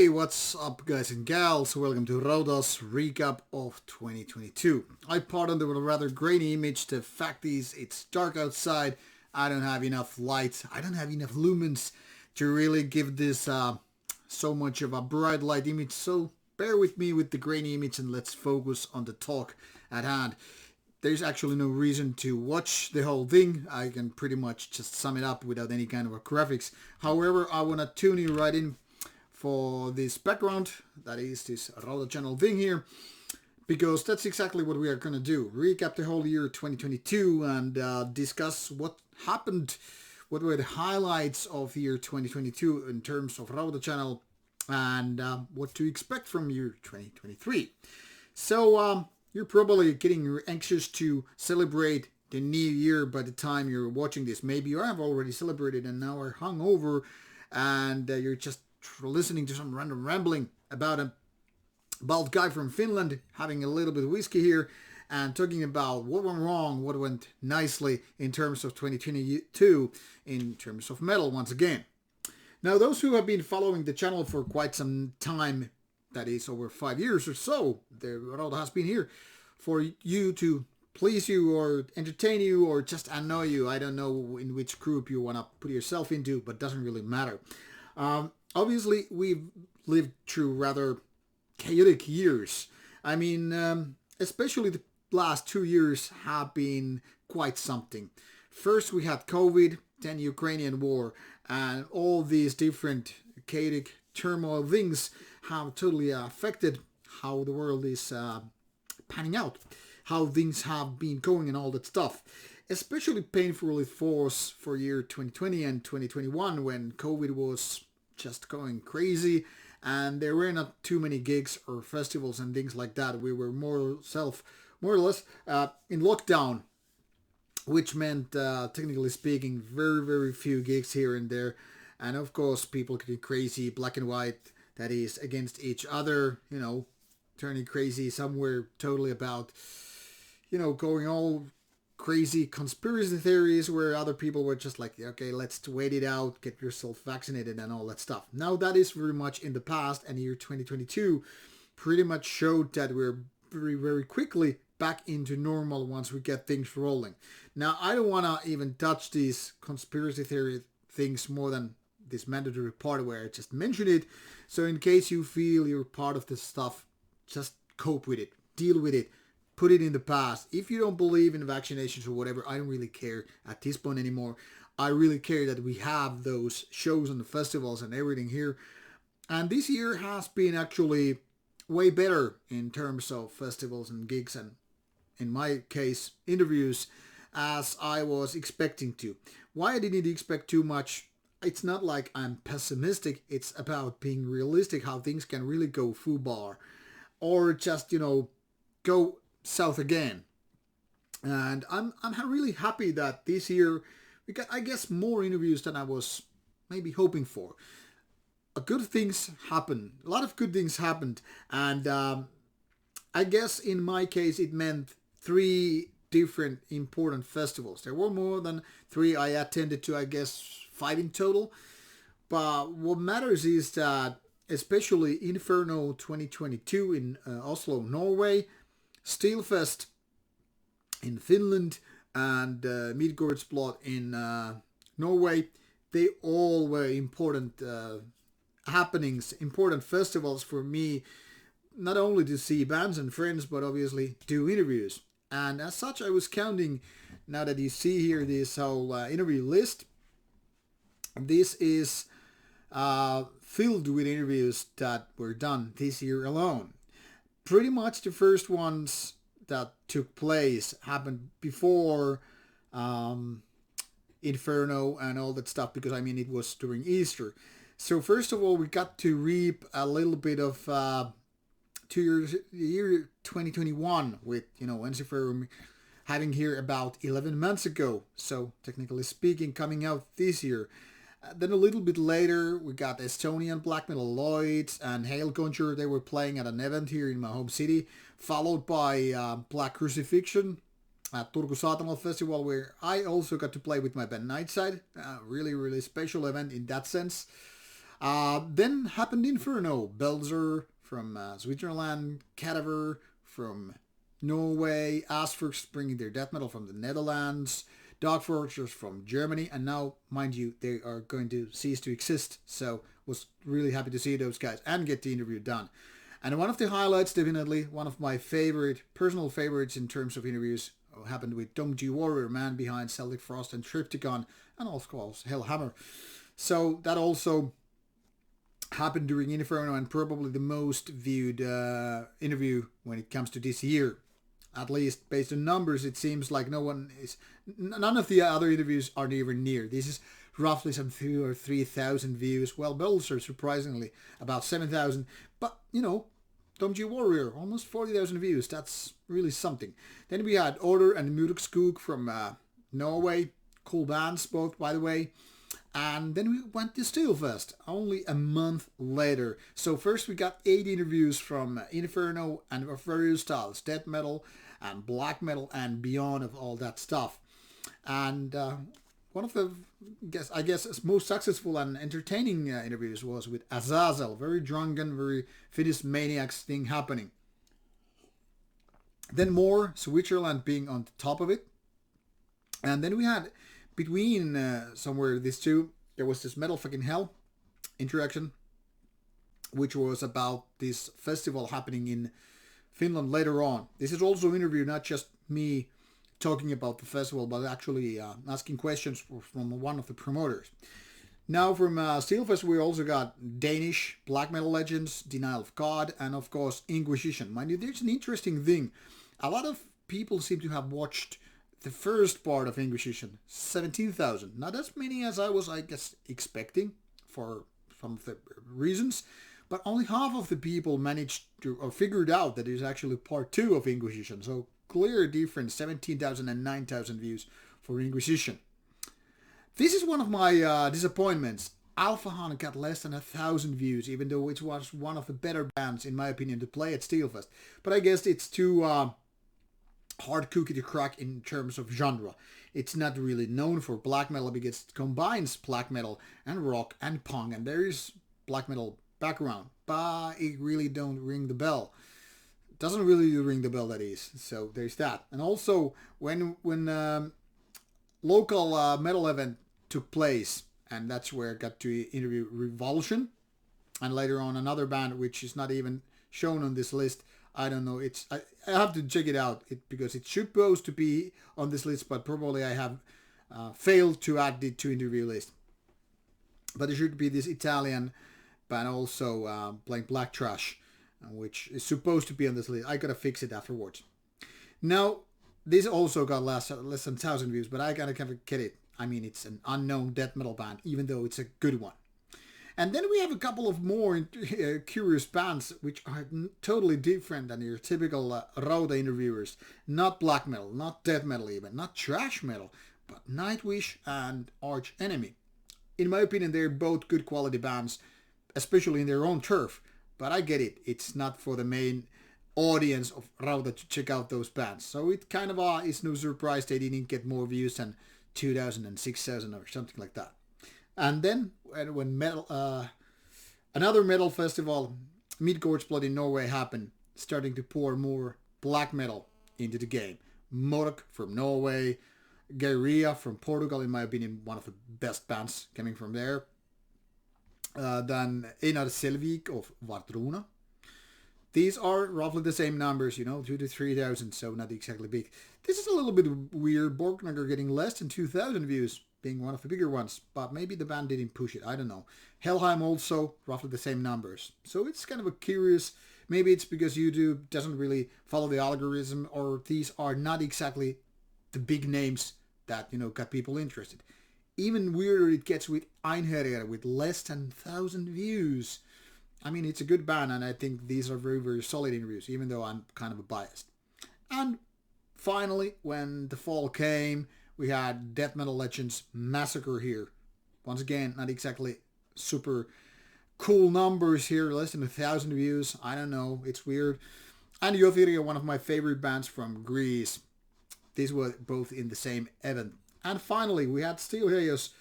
Hey, what's up guys and gals? Welcome to Rauta's recap of 2022. I pardon the rather grainy image. The fact is it's dark outside. I don't have enough light. I don't have enough lumens to really give this so much of a bright light image. So bear with me with the grainy image and let's focus on the talk at hand. There's actually no reason to watch the whole thing. I can pretty much just sum it up without any kind of a graphics. However, I want to tune you right in for this background, that is this Rauta channel thing here, because that's exactly what we are going to do. Recap the whole year 2022 and discuss what happened, what were the highlights of year 2022 in terms of Rauta channel, and what to expect from year 2023. So you're probably getting anxious to celebrate the new year by the time you're watching this. Maybe you have already celebrated and now are hungover and you're just listening to some random rambling about a bald guy from Finland having a little bit of whiskey here and talking about what went wrong, what went nicely in terms of 2022 in terms of metal once again. Now, those who have been following the channel for quite some time, that is over 5 years or so, the Rauta has been here for you to please you or entertain you or just annoy you. I don't know in which group you want to put yourself into, but doesn't really matter. Obviously, we've lived through rather chaotic years. I mean, especially the last 2 years have been quite something. First, we had COVID, then Ukrainian war, and all these different chaotic turmoil things have totally affected how the world is panning out, how things have been going and all that stuff. Especially painful it was for year 2020 and 2021 when COVID was just going crazy and there were not too many gigs or festivals and things like that. We were more or less in lockdown, which meant technically speaking very few gigs here and there, and of course people getting crazy, black and white, that is against each other, you know, turning crazy somewhere totally about, you know, going all crazy conspiracy theories where other people were just like, okay, let's wait it out, get yourself vaccinated and all that stuff. Now that is very much in the past, and year 2022 pretty much showed that we're very quickly back into normal once we get things rolling. Now, I don't want to even touch these conspiracy theory things more than this mandatory part where I just mentioned it. So in case you feel you're part of this stuff, just cope with it, deal with it. Put it in the past. If you don't believe in vaccinations or whatever, I don't really care at this point anymore. I really care that we have those shows and the festivals and everything here. And this year has been actually way better in terms of festivals and gigs and, in my case, interviews as I was expecting to. Why I didn't expect too much, it's not like I'm pessimistic. It's about being realistic, how things can really go foobar or just, you know, go south again. And I'm really happy that this year we got, I guess, more interviews than I was maybe hoping for. Good things happened. A lot of good things happened. And I guess in my case it meant 3 different important festivals. There were more than 3. I attended to, I guess, 5 in total. But what matters is that especially Inferno 2022 in Oslo, Norway, Steelfest in Finland, and Midgårdsblot in Norway, they all were important happenings, important festivals for me, not only to see bands and friends, but obviously do interviews. And as such, I was counting, now that you see here this whole interview list, this is filled with interviews that were done this year alone. Pretty much the first ones that took place happened before Inferno and all that stuff, because I mean it was during Easter. So first of all, we got to reap a little bit of year 2021 with, you know, Ensiferum having here about 11 months ago. So technically speaking, coming out this year. Then a little bit later, we got Estonian Black Metal Lloyds and Hail Conjure. They were playing at an event here in my home city, followed by Black Crucifixion at Turku Saatanal Festival, where I also got to play with my band Nightside. Really special event in that sense. Then happened Inferno, Belzer from Switzerland, Cadaver from Norway, Aspergs bringing their death metal from the Netherlands, Dark Fortress from Germany, and now, mind you, they are going to cease to exist. So was really happy to see those guys and get the interview done. And one of the highlights, definitely one of my personal favorites in terms of interviews, happened with Dongji Warrior, man behind Celtic Frost and Triptychon, and of course Hellhammer. So that also happened during Inferno, and probably the most viewed interview when it comes to this year. At least based on numbers, it seems like none of the other interviews are even near. This is roughly some 2,000 or 3,000 views. Well, Belzer, surprisingly, about 7,000. But, Dongji Warrior, almost 40,000 views. That's really something. Then we had Order and Murukskog from Norway. Cool bands, both, by the way. And then we went to Steelfest only a month later. So first we got 8 interviews from Inferno and of various styles, death metal and black metal and beyond of all that stuff. And one of the, I guess, most successful and entertaining interviews was with Azazel. Very drunken, very Finnish maniacs thing happening. Then more, Switzerland being on the top of it. And then we had, between somewhere these two, there was this Metal Fucking Hell interaction, which was about this festival happening in Finland later on. This is also an interview, not just me talking about the festival, but actually asking questions from one of the promoters. Now from Steelfest we also got Danish black metal legends, Denial of God, and of course Inquisition. Mind you, there's an interesting thing. A lot of people seem to have watched the first part of Inquisition, 17,000. Not as many as I was, I guess, expecting for some of the reasons, but only half of the people managed to, or figured out that there's actually part 2 of Inquisition. So clear difference, 17,000 and 9,000 views for Inquisition. This is one of my disappointments. Alpha Han got less than 1,000 views, even though it was one of the better bands, in my opinion, to play at Steelfest. But I guess it's too hard cookie to crack in terms of genre. It's not really known for black metal because it combines black metal and rock and punk, and there is black metal background, but it really don't ring the bell. Doesn't really ring the bell, that is. So there's that. And also when local metal event took place, and that's where I got to interview Revulsion, and later on another band which is not even shown on this list. I don't know. I have to check it out because it's supposed to be on this list, but probably I have failed to add it to interview list. But there should be this Italian band also playing Black Trash, which is supposed to be on this list. I gotta fix it afterwards. Now, this also got less than 1,000 views, but I gotta kind of get it. I mean, it's an unknown death metal band, even though it's a good one. And then we have a couple of more curious bands which are totally different than your typical Rauta interviewers. Not black metal, not death metal even, not thrash metal, but Nightwish and Arch Enemy. In my opinion, they're both good quality bands, especially in their own turf. But I get it, it's not for the main audience of Rauta to check out those bands. So it kind of is no surprise they didn't get more views than 2,000 and 6,000 or something like that. And then when another metal festival, Midgårds Blood in Norway, happened, starting to pour more black metal into the game. Mork from Norway, Guerrilla from Portugal, in my opinion, one of the best bands coming from there. Then Einar Selvik of Vartrona. These are roughly the same numbers, 2,000 to 3,000, so not exactly big. This is a little bit weird. Borknagar getting less than 2,000 views, being one of the bigger ones, but maybe the band didn't push it, I don't know. Helheim also, roughly the same numbers. So it's kind of a curious, maybe it's because YouTube doesn't really follow the algorithm, or these are not exactly the big names that, got people interested. Even weirder it gets with Einherjar with less than 1,000 views. I mean, it's a good band, and I think these are very, very solid interviews, even though I'm kind of biased. And finally, when the fall came, we had Death Metal Legends Massacre here. Once again, not exactly super cool numbers here, less than 1,000 views. I don't know, it's weird. And Yofiria, one of my favorite bands from Greece. These were both in the same event. And finally, we had Steel Helios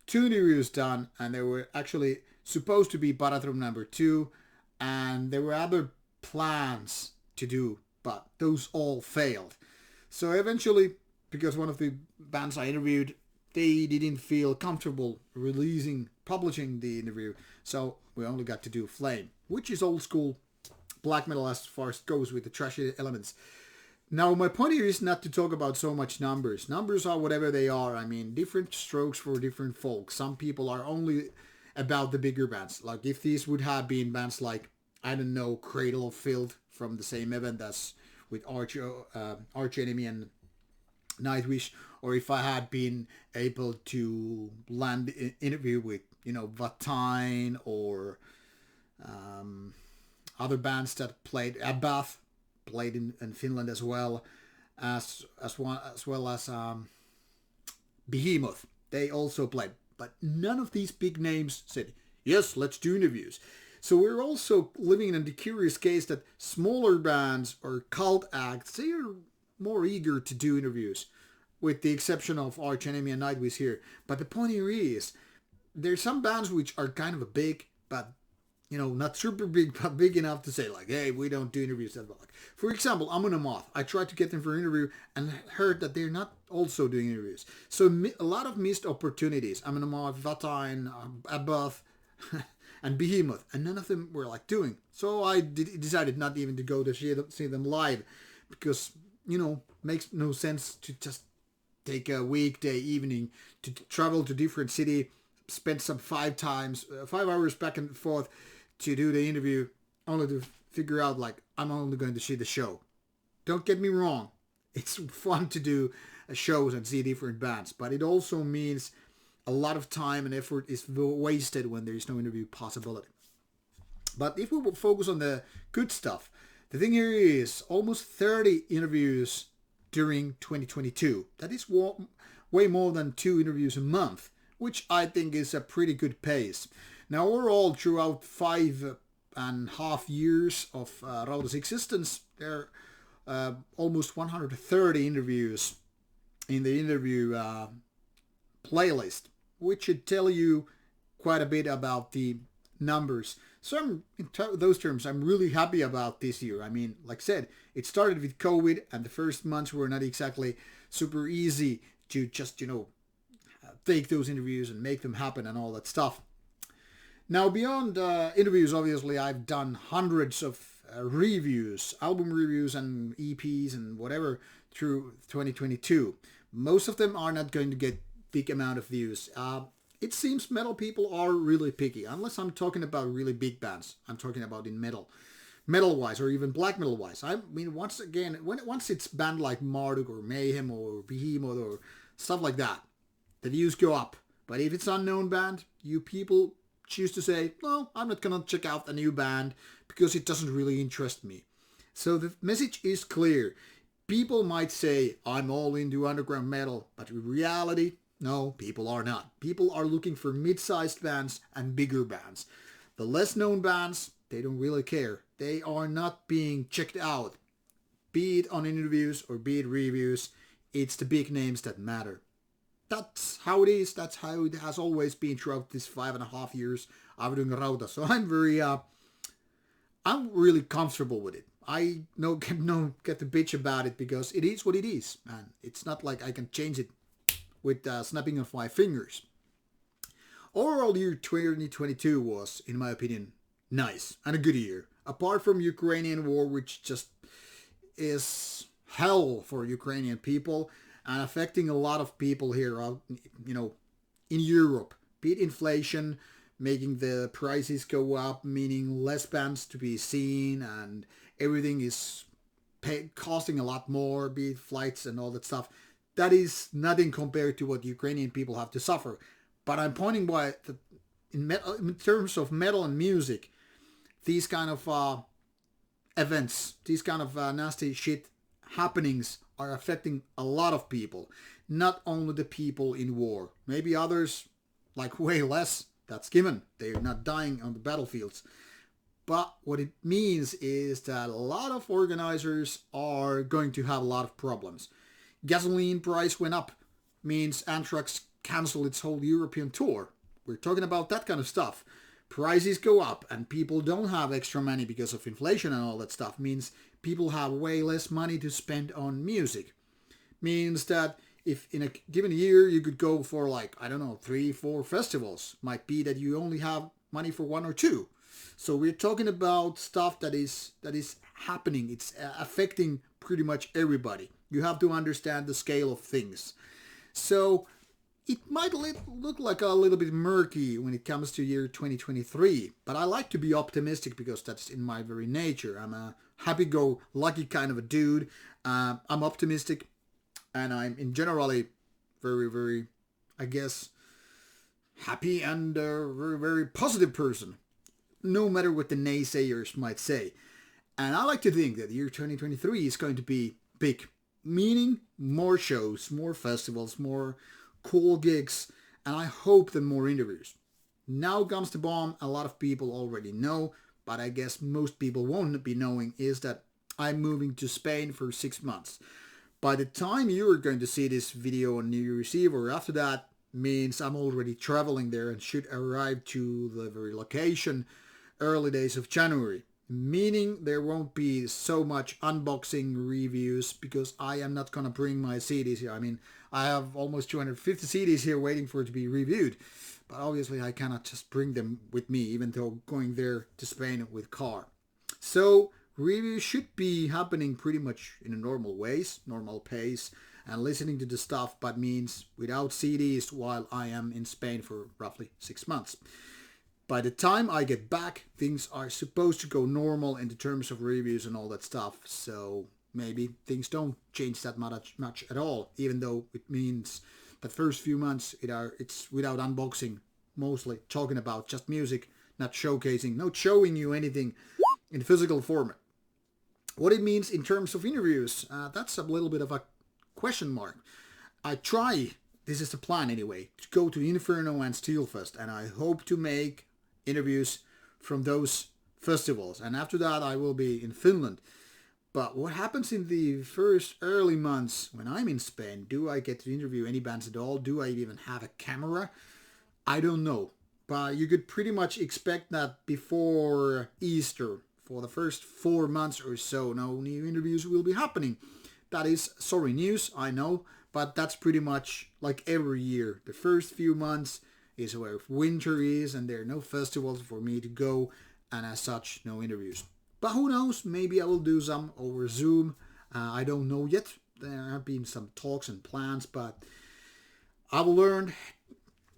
2 interviews done, and they were actually supposed to be Baratrum number 2, and there were other plans to do, but those all failed. So eventually, because one of the bands I interviewed, they didn't feel comfortable publishing the interview, so we only got to do Flame, which is old school black metal as far as it goes with the trashy elements. Now, my point here is not to talk about so much numbers. Numbers are whatever they are. I mean, different strokes for different folks. Some people are only about the bigger bands. Like, if these would have been bands like, I don't know, Cradle of Filth from the same event as with Arch Enemy and Nightwish, or if I had been able to land an interview with, Vatine or other bands that played, Abath played in Finland as well as Behemoth. They also played, but none of these big names said, yes, let's do interviews. So we're also living in the curious case that smaller bands or cult acts, they are more eager to do interviews, with the exception of Arch Enemy and Nightwish here. But the point here is, there's some bands which are kind of big, but not super big, but big enough to say like, hey, we don't do interviews. Like, for example, Amon Amarth. I tried to get them for an interview and heard that they're not also doing interviews. So a lot of missed opportunities. Amon Amarth, Vatine, Abath, and Behemoth, and none of them were like doing. So I decided not even to go to see them live, because makes no sense to just take a weekday evening to travel to different city, spend some 5 hours back and forth to do the interview, only to figure out like I'm only going to see the show. Don't get me wrong, it's fun to do shows and see different bands, but it also means a lot of time and effort is wasted when there is no interview possibility. But if we will focus on the good stuff, the thing here is almost 30 interviews during 2022. That is way more than 2 interviews a month, which I think is a pretty good pace. Now, overall, throughout 5.5 years of Rauta's existence, there are almost 130 interviews in the interview playlist, which should tell you quite a bit about the numbers. So in those terms, I'm really happy about this year. I mean, like I said, it started with COVID, and the first months were not exactly super easy to just, take those interviews and make them happen and all that stuff. Now, beyond interviews, obviously, I've done hundreds of reviews, album reviews and EPs and whatever through 2022. Most of them are not going to get big amount of views. It seems metal people are really picky, unless I'm talking about really big bands. I'm talking about in metal-wise, or even black metal-wise. I mean, once it's band like Marduk or Mayhem or Behemoth or stuff like that, the views go up. But if it's unknown band, you people choose to say, no, I'm not gonna check out a new band because it doesn't really interest me. So the message is clear. People might say, I'm all into underground metal, but in reality, no, people are not. People are looking for mid-sized bands and bigger bands. The less known bands, they don't really care. They are not being checked out. Be it on interviews or be it reviews, it's the big names that matter. That's how it is. That's how it has always been throughout this 5.5 years I've been doing Rauta. So I'm really comfortable with it. I get to bitch about it because it is what it is, man. It's not like I can change it with snapping of my fingers. Overall, year 2022 was, in my opinion, nice and a good year. Apart from Ukrainian war, which just is hell for Ukrainian people and affecting a lot of people here out, in Europe. Be it inflation, making the prices go up, meaning less bands to be seen, and everything is costing a lot more, be it flights and all that stuff. That is nothing compared to what Ukrainian people have to suffer. But I'm pointing by in terms of metal and music, these kind of events, these kind of nasty shit happenings are affecting a lot of people. Not only the people in war. Maybe others, like way less, that's given. They're not dying on the battlefields. But what it means is that a lot of organizers are going to have a lot of problems. Gasoline price went up, means Anthrax canceled its whole European tour. We're talking about that kind of stuff. prices go up and people don't have extra money because of inflation and all that stuff, means people have way less money to spend on music. Means that if in a given year you could go for like, I don't know, 3-4 festivals, might be that you only have money for 1 or 2. So we're talking about stuff that is happening. It's affecting pretty much everybody. You have to understand the scale of things. So it might look like a little bit murky when it comes to year 2023, but I like to be optimistic because that's in my very nature. I'm a happy-go-lucky kind of a dude. I'm optimistic, and I'm in generally very, very, I guess, happy and very, very positive person, no matter what the naysayers might say. And I like to think that the year 2023 is going to be big, meaning more shows, more festivals, more cool gigs, and I hope that more interviews. Now comes the bomb. A lot of people already know, but I guess most people won't be knowing, is that I'm moving to Spain for 6 months. By the time you are going to see this video on New Year's Eve or after that, means I'm already traveling there and should arrive to the very location early days of January. Meaning there won't be so much unboxing reviews because I am not going to bring my CDs here. I mean, I have almost 250 CDs here waiting for it to be reviewed. But obviously I cannot just bring them with me, even though going there to Spain with car. So reviews should be happening pretty much in a normal ways, normal pace, and listening to the stuff, but means without CDs while I am in Spain for roughly 6 months. By the time I get back, things are supposed to go normal in the terms of reviews and all that stuff. So maybe things don't change that much at all, even though it means the first few months it's without unboxing, mostly talking about just music, not showcasing, not showing you anything in physical format. What it means in terms of interviews, that's a little bit of a question mark. I try, this is the plan anyway, to go to Inferno and Steelfest, and I hope to make interviews from those festivals, and after that I will be in Finland. But what happens in the first early months when I'm in Spain? Do I get to interview any bands at all? Do I even have a camera? I don't know, but you could pretty much expect that before Easter, for the first 4 months or so, no new interviews will be happening. That is sorry news, I know, but that's pretty much like every year. The first few months is where winter is and there are no festivals for me to go, and as such no interviews. But who knows, maybe I will do some over Zoom. I don't know yet. There have been some talks and plans, but I've learned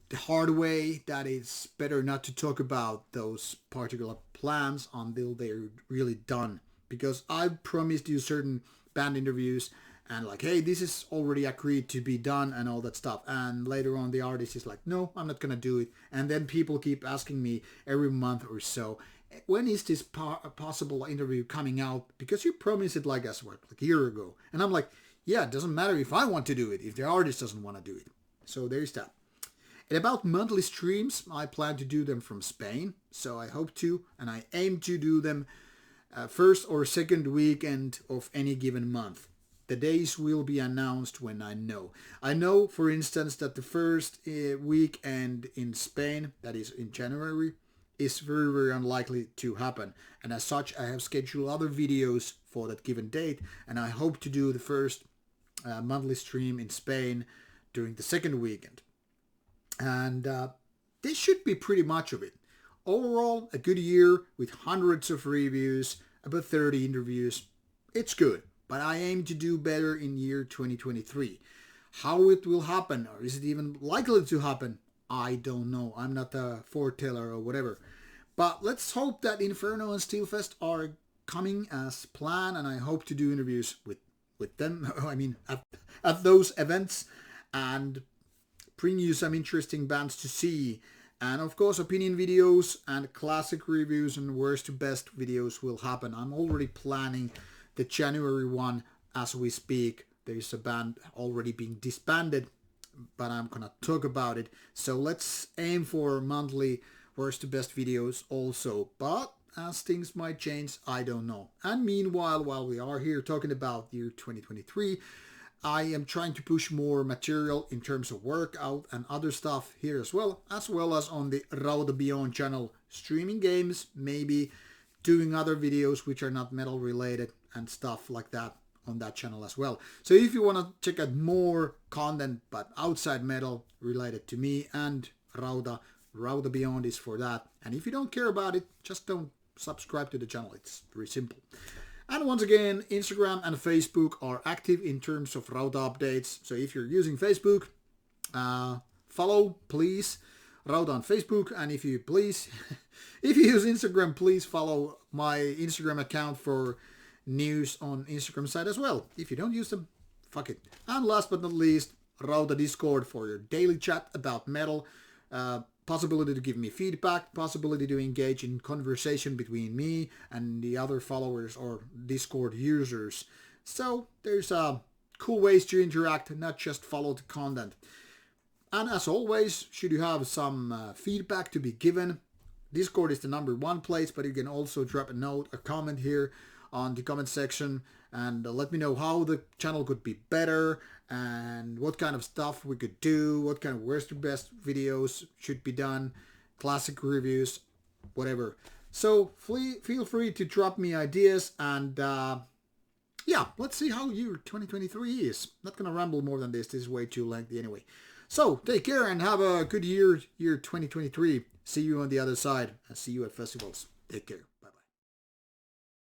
the hard way that it's better not to talk about those particular plans until they're really done, because I've promised you certain band interviews and like, hey, this is already agreed to be done and all that stuff. And later on the artist is like, no, I'm not going to do it. And then people keep asking me every month or so, when is this possible interview coming out? Because you promised it like us, like a year ago. And I'm like, yeah, it doesn't matter if I want to do it, if the artist doesn't want to do it. So there's that. And about monthly streams, I plan to do them from Spain. So I hope to, and I aim to do them first or second weekend of any given month. The days will be announced when I know. I know, for instance, that the first weekend in Spain, that is in January, is very, very unlikely to happen. And as such, I have scheduled other videos for that given date. And I hope to do the first monthly stream in Spain during the second weekend. And this should be pretty much of it. Overall, a good year with hundreds of reviews, about 30 interviews. It's good. But I aim to do better in year 2023. How it will happen, or is it even likely to happen? I don't know. I'm not a foreteller or whatever. But let's hope that Inferno and Steelfest are coming as planned, and I hope to do interviews with them. I mean, at those events, and bring you some interesting bands to see. And of course, opinion videos and classic reviews and worst to best videos will happen. I'm already planning the January one as we speak. There's a band already being disbanded, but I'm gonna talk about it. So let's aim for monthly worst to best videos also. But as things might change, I don't know. And meanwhile, while we are here talking about year 2023, I am trying to push more material in terms of workout and other stuff here as well as on the Rauta Beyond channel, streaming games, maybe doing other videos which are not metal related and stuff like that on that channel as well. So if you want to check out more content but outside metal related to me and Rauta Beyond is for that. And if you don't care about it, just don't subscribe to the channel. It's very simple. And once again, Instagram and Facebook are active in terms of Rauta updates. So if you're using Facebook, follow, please, Rauta on Facebook. And if you use Instagram, please follow my Instagram account for news on Instagram side as well. If you don't use them, fuck it. And last but not least, Rauta Discord for your daily chat about metal. Possibility to give me feedback, possibility to engage in conversation between me and the other followers or Discord users. So there's cool ways to interact, not just follow the content. And as always, should you have some feedback to be given, Discord is the #1 place, but you can also drop a note, a comment here on the comment section, and let me know how the channel could be better and what kind of stuff we could do, what kind of worst to best videos should be done, classic reviews, whatever. So feel free to drop me ideas, and yeah, let's see how year 2023 is. Not gonna ramble more than this is way too lengthy anyway. So take care and have a good year 2023. See you on the other side and see you at festivals. Take care.